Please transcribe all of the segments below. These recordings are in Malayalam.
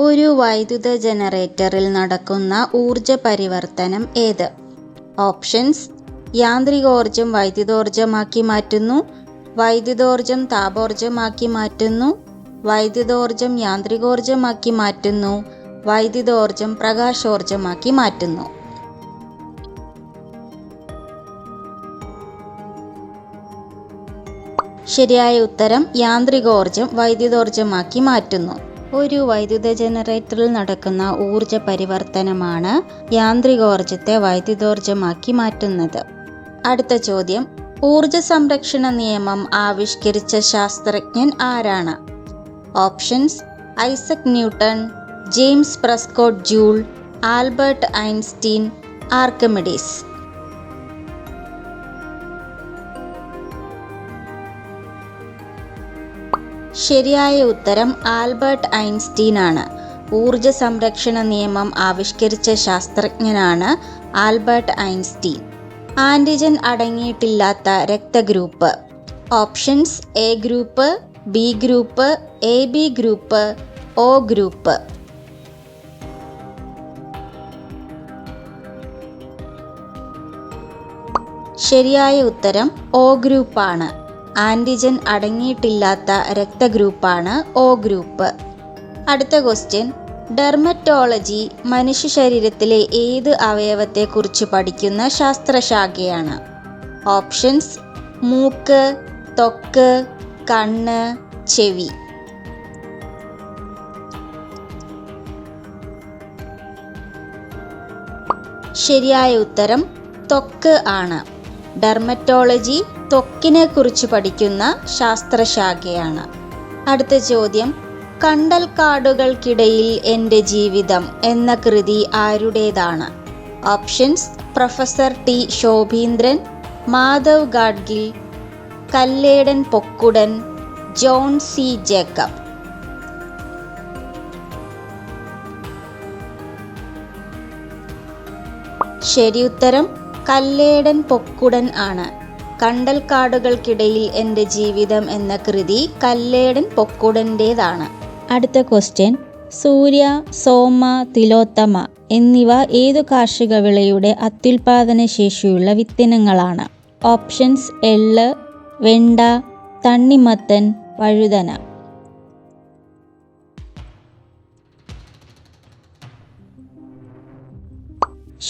ഒരു വൈദ്യുത ജനറേറ്ററിൽ നടക്കുന്ന ഊർജ പരിവർത്തനം ഏത്? ഓപ്ഷൻസ്: യാന്ത്രികോർജം വൈദ്യുതോർജമാക്കി മാറ്റുന്നു, വൈദ്യുതോർജം താപോർജമാക്കി മാറ്റുന്നു, വൈദ്യുതോർജം യാന്ത്രികോർജമാക്കി മാറ്റുന്നു, വൈദ്യുതോർജം പ്രകാശോർജമാക്കി മാറ്റുന്നു. ശരിയായ ഉത്തരം യാന്ത്രികോർജം വൈദ്യുതോർജമാക്കി മാറ്റുന്നു. ഒരു വൈദ്യുത ജനറേറ്ററിൽ നടക്കുന്ന ഊർജ പരിവർത്തനമാണ് യാന്ത്രികോർജത്തെ വൈദ്യുതോർജമാക്കി മാറ്റുന്നത്. അടുത്ത ചോദ്യം: ഊർജ സംരക്ഷണ നിയമം ആവിഷ്കരിച്ച ശാസ്ത്രജ്ഞൻ ആരാണ്? Options: Isaac Newton, James Prescott joule, Albert Einstein, Archimedes. ശരിയായ ഉത്തരം ആൽബർട്ട് ഐൻസ്റ്റീൻ ആണ്. ഊർജ സംരക്ഷണ നിയമം ആവിഷ്കരിച്ച ശാസ്ത്രജ്ഞനാണ് ആൽബർട്ട് ഐൻസ്റ്റീൻ. ആന്റിജൻ അടങ്ങിയിട്ടില്ലാത്ത രക്തഗ്രൂപ്പ്. Options: A group, B group, A B group, O group. ശരിയായ ഉത്തരം ഒ ഗ്രൂപ്പാണ്. ആന്റിജൻ അടങ്ങിയിട്ടില്ലാത്ത രക്തഗ്രൂപ്പാണ് ഒ ഗ്രൂപ്പ്. അടുത്ത ക്വസ്റ്റ്യൻ: ഡെർമറ്റോളജി മനുഷ്യ ശരീരത്തിലെ ഏത് അവയവത്തെക്കുറിച്ച് പഠിക്കുന്ന ശാസ്ത്രശാഖയാണ്? ഓപ്ഷൻസ്: മൂക്ക്, ത്വക്ക്, കണ്ണ്, ചെവി. ശരിയായ ഉത്തരം ത്വക്ക് ആണ്. ഡെർമറ്റോളജി ത്വക്കിനെ കുറിച്ച് പഠിക്കുന്ന ശാസ്ത്രശാഖയാണ്. അടുത്ത ചോദ്യം: കണ്ടൽക്കാടുകൾക്കിടയിൽ എൻ്റെ ജീവിതം എന്ന കൃതി ആരുടേതാണ്? Options: professor T Shobheendran, Madhav Gadgil, Kalledan Pokkudan, John C Jacob. ശരി ഉത്തരം കല്ലേടൻ പൊക്കുടൻ ആണ്. കണ്ടൽക്കാടുകൾക്കിടയിൽ എൻ്റെ ജീവിതം എന്ന കൃതി കല്ലേടൻ പൊക്കുടൻ്റേതാണ്. അടുത്ത ക്വസ്റ്റ്യൻ: സൂര്യ, സോമ, തിലോത്തമ എന്നിവ ഏതു കാർഷിക വിളയുടെ അത്യുൽപാദന ശേഷിയുള്ള വിത്തിനങ്ങളാണ്? ഓപ്ഷൻസ്: എള്ള്, വെണ്ട, തണ്ണിമത്തൻ, വഴുതന.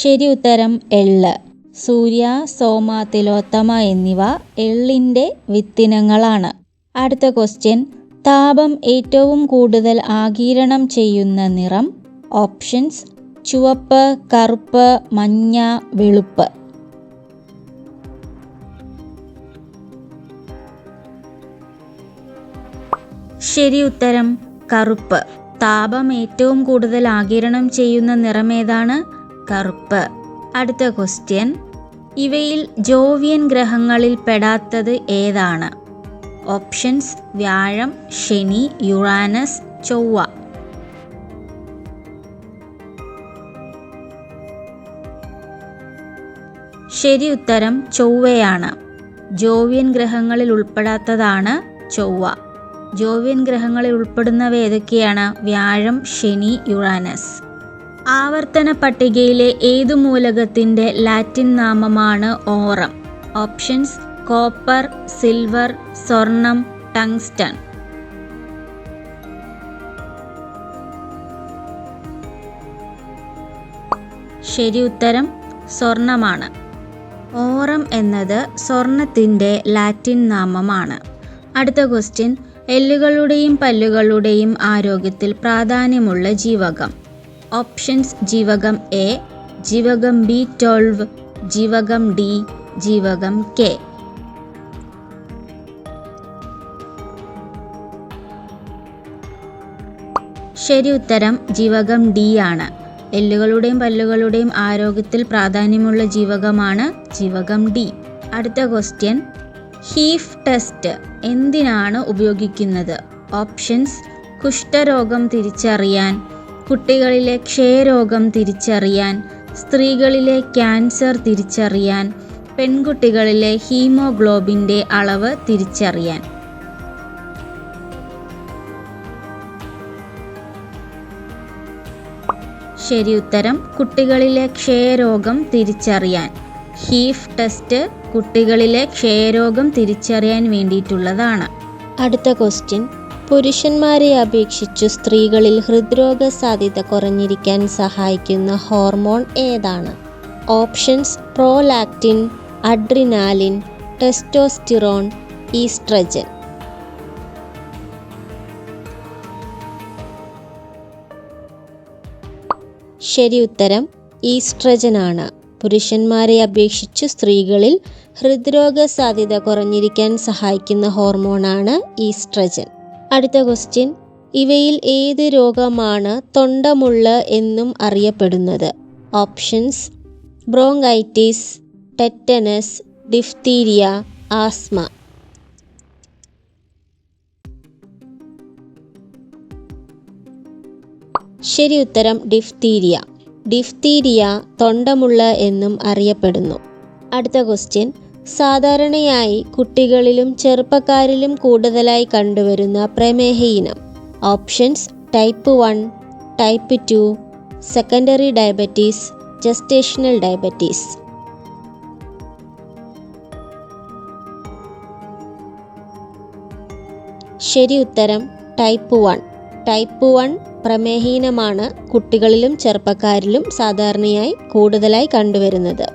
ശരി ഉത്തരം എള്ള്. സൂര്യ, സോമ, തിലോത്തമ എന്നിവ എള്ളിൻ്റെ വിത്തിനങ്ങളാണ്. അടുത്ത ക്വസ്റ്റ്യൻ: താപം ഏറ്റവും കൂടുതൽ ആഗിരണം ചെയ്യുന്ന നിറം? ഓപ്ഷൻസ്: ചുവപ്പ്, കറുപ്പ്, മഞ്ഞ, വെളുപ്പ്. ശരി ഉത്തരം കറുപ്പ്. താപം ഏറ്റവും കൂടുതൽ ആഗിരണം ചെയ്യുന്ന നിറമേതാണ്? കറുപ്പ്. അടുത്ത ക്വസ്റ്റ്യൻ: ഇവയിൽ ജോവിയൻ ഗ്രഹങ്ങളിൽ പെടാത്തത് ഏതാണ്? ഓപ്ഷൻസ്: വ്യാഴം, ശനി, യുറാനസ്, ചൊവ്വ. ശരി ഉത്തരം ചൊവ്വയാണ്. ജോവിയൻ ഗ്രഹങ്ങളിൽ ഉൾപ്പെടാത്തതാണ് ചൊവ്വ. ജോവിയൻ ഗ്രഹങ്ങളിൽ ഉൾപ്പെടുന്നവ ഏതൊക്കെയാണ്? വ്യാഴം, ശനി, യുറാനസ്. ആവർത്തന പട്ടികയിലെ ഏതു മൂലകത്തിൻ്റെ ലാറ്റിൻ നാമമാണ് ഓറം? ഓപ്ഷൻസ്: കോപ്പർ, സിൽവർ, സ്വർണം, ടങ്സ്റ്റൺ. ശരി ഉത്തരം സ്വർണമാണ്. ഓറം എന്നത് സ്വർണത്തിൻ്റെ ലാറ്റിൻ നാമമാണ്. അടുത്ത ക്വസ്റ്റ്യൻ: എല്ലുകളുടെയും പല്ലുകളുടെയും ആരോഗ്യത്തിൽ പ്രാധാന്യമുള്ള ജീവകം? ഓപ്ഷൻസ്: ജീവകം എ, ജീവകം B12, ജീവകം ഡി, ജീവകം കെ. ശരി ഉത്തരം ജീവകം ഡി ആണ്. എല്ലുകളുടെയും പല്ലുകളുടെയും ആരോഗ്യത്തിൽ പ്രാധാന്യമുള്ള ജീവകമാണ് ജീവകം ഡി. അടുത്ത ക്വസ്റ്റ്യൻ: ഹീഫ് ടെസ്റ്റ് എന്തിനാണ് ഉപയോഗിക്കുന്നത്? ഓപ്ഷൻസ്: കുഷ്ഠരോഗം തിരിച്ചറിയാൻ, കുട്ടികളിലെ ക്ഷയരോഗം തിരിച്ചറിയാൻ, സ്ത്രീകളിലെ ക്യാൻസർ തിരിച്ചറിയാൻ, പെൺകുട്ടികളിലെ ഹീമോഗ്ലോബിൻ്റെ അളവ് തിരിച്ചറിയാൻ. ശരി ഉത്തരം കുട്ടികളിലെ ക്ഷയരോഗം തിരിച്ചറിയാൻ. ഹീഫ് ടെസ്റ്റ് കുട്ടികളിലെ ക്ഷയരോഗം തിരിച്ചറിയാൻ വേണ്ടിയിട്ടുള്ളതാണ്. അടുത്ത ക്വസ്റ്റ്യൻ, പുരുഷന്മാരെ അപേക്ഷിച്ചു സ്ത്രീകളിൽ ഹൃദ്രോഗ സാധ്യത കുറഞ്ഞിരിക്കാൻ സഹായിക്കുന്ന ഹോർമോൺ ഏതാണ്? Options: prolactin, adrenaline, testosterone, oestrogen. ശരി ഉത്തരം ഈസ്ട്രജൻ ആണ്. പുരുഷന്മാരെ അപേക്ഷിച്ചു സ്ത്രീകളിൽ ഹൃദ്രോഗ സാധ്യത കുറഞ്ഞിരിക്കാൻ സഹായിക്കുന്ന ഹോർമോണാണ് ഈസ്ട്രജൻ. അടുത്ത ക്വസ്റ്റ്യൻ, ഇവയിൽ ഏത് രോഗമാണ് തൊണ്ടമുള്ള എന്നും അറിയപ്പെടുന്നത്? Options: bronchitis, tetanus, diphtheria, asthma. ശരി ഉത്തരം ഡിഫ്തീരിയ. ഡിഫ്തീരിയ തൊണ്ടമുള്ള എന്നും അറിയപ്പെടുന്നു. അടുത്ത ക്വസ്റ്റ്യൻ, സാധാരണയായി കുട്ടികളിലും ചെറുപ്പക്കാരിലും കൂടുതലായി കണ്ടുവരുന്ന പ്രമേഹ ഇനം. Options: type 1, type 2, secondary diabetes, gestational diabetes. ശരി ഉത്തരം ടൈപ്പ് 1. ടൈപ്പ് 1 പ്രമേഹീനമാണ് കുട്ടികളിലും ചെറുപ്പക്കാരിലും സാധാരണയായി കൂടുതലായി കണ്ടുവരുന്നത്.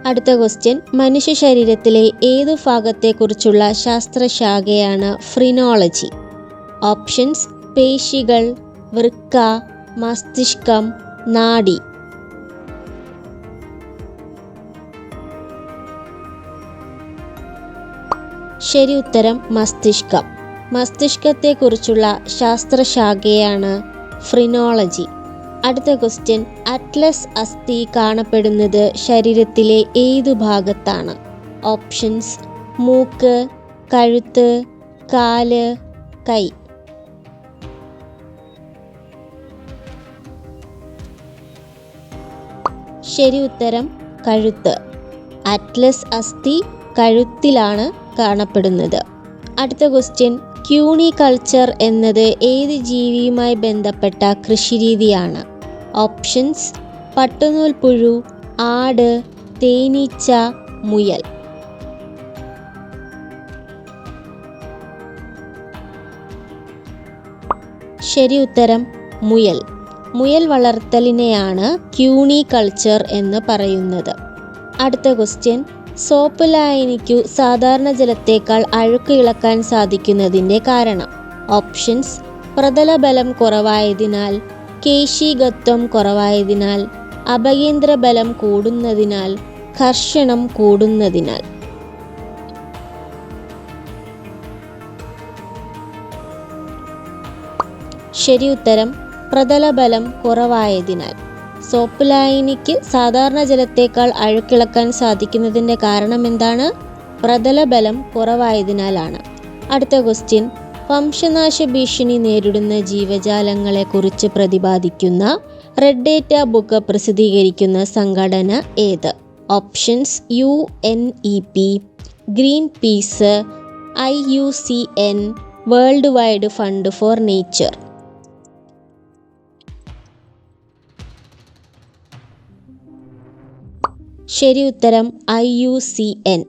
അടുത്ത ക്വസ്റ്റ്യൻ, മനുഷ്യ ശരീരത്തിലെ ഏതു ഭാഗത്തെക്കുറിച്ചുള്ള ശാസ്ത്രശാഖയാണ് ഫ്രിനോളജി? ഓപ്ഷൻസ്: പേശികൾ, വൃക്ക, മസ്തിഷ്കം, നാഡി. ശരി ഉത്തരം മസ്തിഷ്കം. മസ്തിഷ്കത്തെക്കുറിച്ചുള്ള ശാസ്ത്രശാഖയാണ് ഫ്രിനോളജി. അടുത്ത ക്വസ്റ്റ്യൻ, അറ്റ്ലസ് അസ്ഥി കാണപ്പെടുന്നത് ശരീരത്തിലെ ഏതു ഭാഗത്താണ്? ഓപ്ഷൻസ്: മൂക്ക്, കഴുത്ത്, കാല്, കൈ. ശരി ഉത്തരം കഴുത്ത്. അറ്റ്ലസ് അസ്ഥി കഴുത്തിലാണ് കാണപ്പെടുന്നത്. അടുത്ത ക്വസ്റ്റ്യൻ, ക്യൂണികൾച്ചർ എന്നത് ഏത് ജീവിയുമായി ബന്ധപ്പെട്ട കൃഷിരീതിയാണ്? ഓപ്ഷൻസ്: പട്ടുനൂൽ പുഴു, ആട്, തേനീച്ച, മുയൽ. ശരി ഉത്തരം മുയൽ. മുയൽ വളർത്തലിനെയാണ് ക്യൂണികൾച്ചർ എന്ന് പറയുന്നത്. അടുത്ത ക്വസ്റ്റ്യൻ, സോപ്പ് ലായനിക്കു സാധാരണ ജലത്തേക്കാൾ അഴുക്ക് ഇളക്കാൻ സാധിക്കുന്നതിൻ്റെ കാരണം? ഓപ്ഷൻസ്: പ്രതലബലം കുറവായതിനാൽ, കേശികത്വം കുറവായതിനാൽ, അപകേന്ദ്ര ബലം കൂടുന്നതിനാൽ, ഘർഷണം കൂടുന്നതിനാൽ. ശരി ഉത്തരം പ്രതലബലം കുറവായതിനാൽ. സോപ്പ് ലായനിക്ക് സാധാരണ ജലത്തേക്കാൾ അഴുക്കിളക്കാൻ സാധിക്കുന്നതിൻ്റെ കാരണം എന്താണ്? പ്രതലബലം കുറവായതിനാലാണ്. അടുത്ത ക്വസ്റ്റ്യൻ, വംശനാശ ഭീഷണി നേരിടുന്ന ജീവജാലങ്ങളെക്കുറിച്ച് പ്രതിപാദിക്കുന്ന റെഡ് ഡേറ്റ ബുക്ക് പ്രസിദ്ധീകരിക്കുന്ന സംഘടന ഏത്? Options: UNEP, Greenpeace, IUCN, World Wide Fund for Nature. ശരി ഉത്തരം IUCN.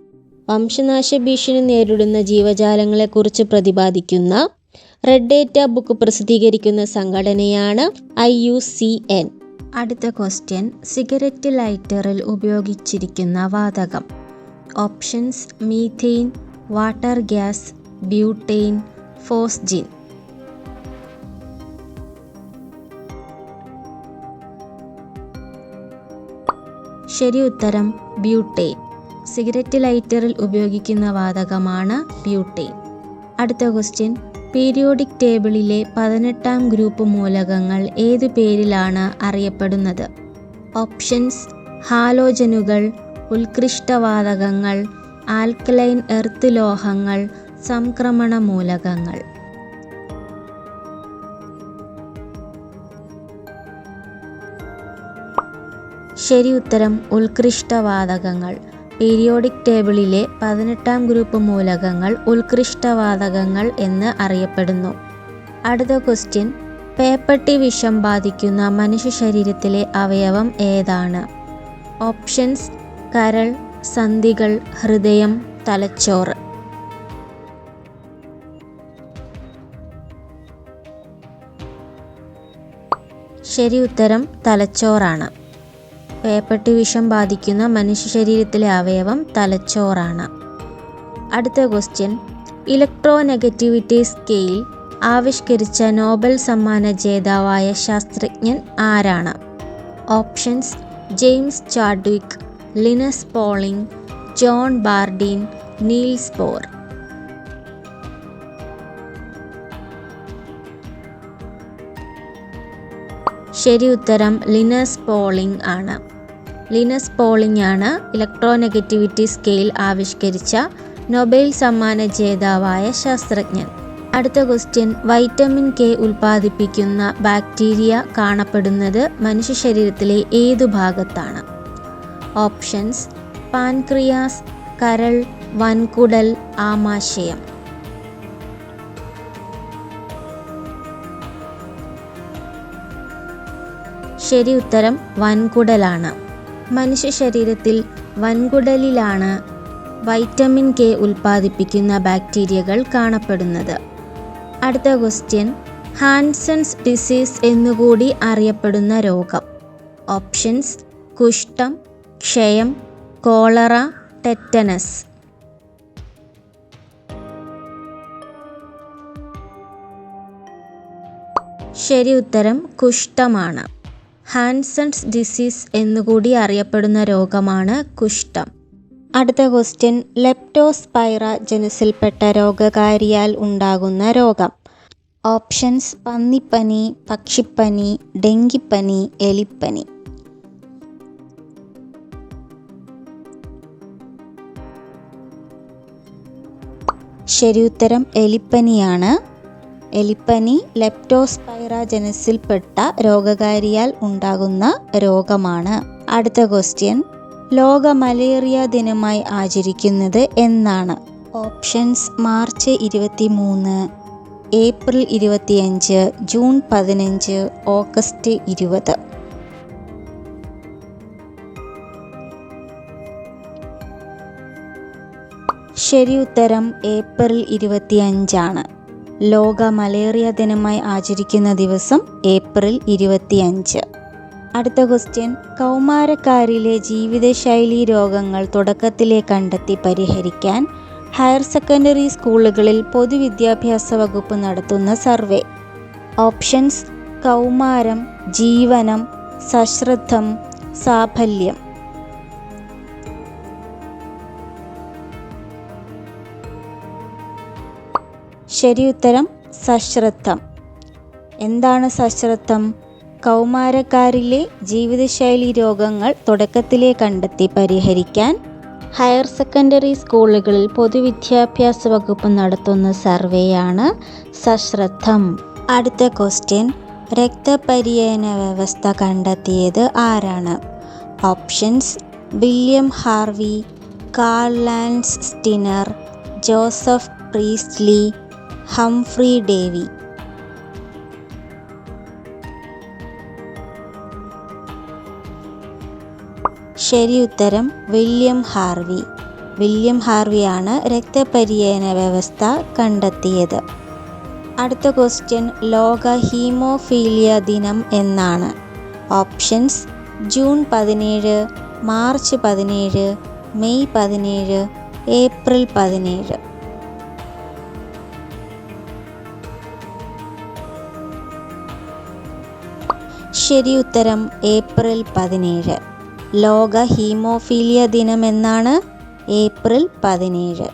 വംശനാശ ഭീഷണി നേരിടുന്ന ജീവജാലങ്ങളെക്കുറിച്ച് പ്രതിപാദിക്കുന്ന റെഡ് ഡേറ്റ ബുക്ക് പ്രസിദ്ധീകരിക്കുന്ന സംഘടനയാണ് IUCN. അടുത്ത ക്വസ്റ്റ്യൻ, സിഗരറ്റ് ലൈറ്ററിൽ ഉപയോഗിച്ചിരിക്കുന്ന വാതകം. Options: methane, water gas, butane, phosgene. ശരി ഉത്തരം ബ്യൂട്ടെയ്ൻ. സിഗരറ്റ് ലൈറ്ററിൽ ഉപയോഗിക്കുന്ന വാതകമാണ് ബ്യൂട്ടെയ്ൻ. അടുത്ത ക്വസ്റ്റ്യൻ, പീരിയോഡിക് ടേബിളിലെ 18ാം ഗ്രൂപ്പ് മൂലകങ്ങൾ ഏതു പേരിലാണ് അറിയപ്പെടുന്നത്? ഓപ്ഷൻസ്: ഹാലോജനുകൾ, ഉത്കൃഷ്ടവാതകങ്ങൾ, ആൽക്കലൈൻ എർത്ത് ലോഹങ്ങൾ, സംക്രമണ മൂലകങ്ങൾ. ശരി ഉത്തരം ഉത്കൃഷ്ടവാതകങ്ങൾ. പീരിയോഡിക് ടേബിളിലെ 18ാം ഗ്രൂപ്പ് മൂലകങ്ങൾ ഉത്കൃഷ്ടവാതകങ്ങൾ എന്ന് അറിയപ്പെടുന്നു. അടുത്ത ക്വസ്റ്റ്യൻ, പേപ്പട്ടി വിഷം ബാധിക്കുന്ന മനുഷ്യ ശരീരത്തിലെ അവയവം ഏതാണ്? ഓപ്ഷൻസ്: കരൾ, സന്ധികൾ, ഹൃദയം, തലച്ചോറ്. ശരി ഉത്തരം തലച്ചോറാണ്. പേപ്പട്ടി വിഷം ബാധിക്കുന്ന മനുഷ്യ ശരീരത്തിലെ അവയവം തലച്ചോറാണ്. അടുത്ത ക്വസ്റ്റ്യൻ: ഇലക്ട്രോനെഗറ്റിവിറ്റി സ്കെയിൽ ആവിഷ്കരിച്ച നോബൽ സമ്മാന ജേതാവായ ശാസ്ത്രജ്ഞൻ ആരാണ്? Options: James Chadwick, Linus Pauling, John Bardeen, Niels Bohr. ശരി ഉത്തരം ലിനസ് പോളിംഗ് ആണ്. ലിനസ് പോളിംഗ് ആണ് ഇലക്ട്രോനെഗറ്റിവിറ്റി സ്കെയിൽ ആവിഷ്കരിച്ച നൊബേൽ സമ്മാന ജേതാവായ ശാസ്ത്രജ്ഞൻ. അടുത്ത ക്വസ്റ്റ്യൻ: വൈറ്റമിൻ കെ ഉൽപ്പാദിപ്പിക്കുന്ന ബാക്ടീരിയ കാണപ്പെടുന്നത് മനുഷ്യ ശരീരത്തിലെ ഏതു ഭാഗത്താണ്? ഓപ്ഷൻസ്: പാൻക്രിയാസ്, കരൾ, വൻകുടൽ, ആമാശയം. ശരി ഉത്തരം വൻകുടലാണ്. മനുഷ്യ ശരീരത്തിൽ വൻകുടലിലാണ് വൈറ്റമിൻ കെ ഉൽപ്പാദിപ്പിക്കുന്ന ബാക്ടീരിയകൾ കാണപ്പെടുന്നത്. അടുത്ത ക്വസ്റ്റ്യൻ: ഹാൻസൻസ് ഡിസീസ് എന്നുകൂടി അറിയപ്പെടുന്ന രോഗം. ഓപ്ഷൻസ്: കുഷ്ഠം, ക്ഷയം, കോളറ, ടെറ്റനസ്. ശരി ഉത്തരം കുഷ്ഠമാണ്. ഹാൻസൻസ് ഡിസീസ് എന്നുകൂടി അറിയപ്പെടുന്ന രോഗമാണ് കുഷ്ഠം. അടുത്ത ക്വസ്റ്റ്യൻ: ലെപ്റ്റോസ്പൈറ ജനുസിൽപ്പെട്ട രോഗകാരിയാൽ ഉണ്ടാകുന്ന രോഗം. ഓപ്ഷൻസ്: പന്നിപ്പനി, പക്ഷിപ്പനി, ഡെങ്കിപ്പനി, എലിപ്പനി. ശരി ഉത്തരം എലിപ്പനിയാണ്. എലിപ്പനി ലെപ്റ്റോസ്പൈറ ജനുസിൽപ്പെട്ട രോഗകാരിയാൽ ഉണ്ടാകുന്ന രോഗമാണ്. അടുത്ത ക്വസ്റ്റ്യൻ: ലോക മലേറിയ ദിനമായി ആചരിക്കുന്നത് എന്നാണ്? Options: March 23, April 25, June 15, August 20. ശരി ഉത്തരം ഏപ്രിൽ 25 ലോക മലേറിയ ദിനമായി ആചരിക്കുന്ന ദിവസം ഏപ്രിൽ 25. അടുത്ത ക്വസ്റ്റ്യൻ: കൗമാരക്കാരിലെ ജീവിതശൈലി രോഗങ്ങൾ തുടക്കത്തിലേ കണ്ടെത്തി പരിഹരിക്കാൻ ഹയർ സെക്കൻഡറി സ്കൂളുകളിൽ പൊതുവിദ്യാഭ്യാസ വകുപ്പ് നടത്തുന്ന സർവേ. ഓപ്ഷൻസ്: കൗമാരം, ജീവനം, സശ്രദ്ധം, സാഫല്യം. ശരി ഉത്തരം സശ്രദ്ധം. എന്താണ് സശ്രദ്ധം? കൗമാരക്കാരിലെ ജീവിതശൈലി രോഗങ്ങൾ തുടക്കത്തിലേ കണ്ടെത്തി പരിഹരിക്കാൻ ഹയർ സെക്കൻഡറി സ്കൂളുകളിൽ പൊതുവിദ്യാഭ്യാസ വകുപ്പ് നടത്തുന്ന സർവേയാണ് സശ്രദ്ധം. അടുത്ത ക്വസ്റ്റ്യൻ: രക്തപര്യന വ്യവസ്ഥ കണ്ടെത്തിയത് ആരാണ്? Options: William Harvey, Karl Landsteiner, Joseph Priestley, Humphry Davy. ശരി ഉത്തരം വില്യം ഹാർവി. വില്യം ഹാർവിയാണ് രക്തപര്യന വ്യവസ്ഥ കണ്ടെത്തിയത്. അടുത്ത ക്വസ്റ്റ്യൻ: ലോക ഹീമോഫീലിയ ദിനം എന്നാണ്? ഓപ്ഷൻസ്: ജൂൺ 17, മാർച്ച് 17, മെയ് 17, ഏപ്രിൽ 17. ശരി ഉത്തരം ഏപ്രിൽ 17. ലോക ഹീമോഫീലിയ ദിനം എന്നാണ്? ഏപ്രിൽ 17.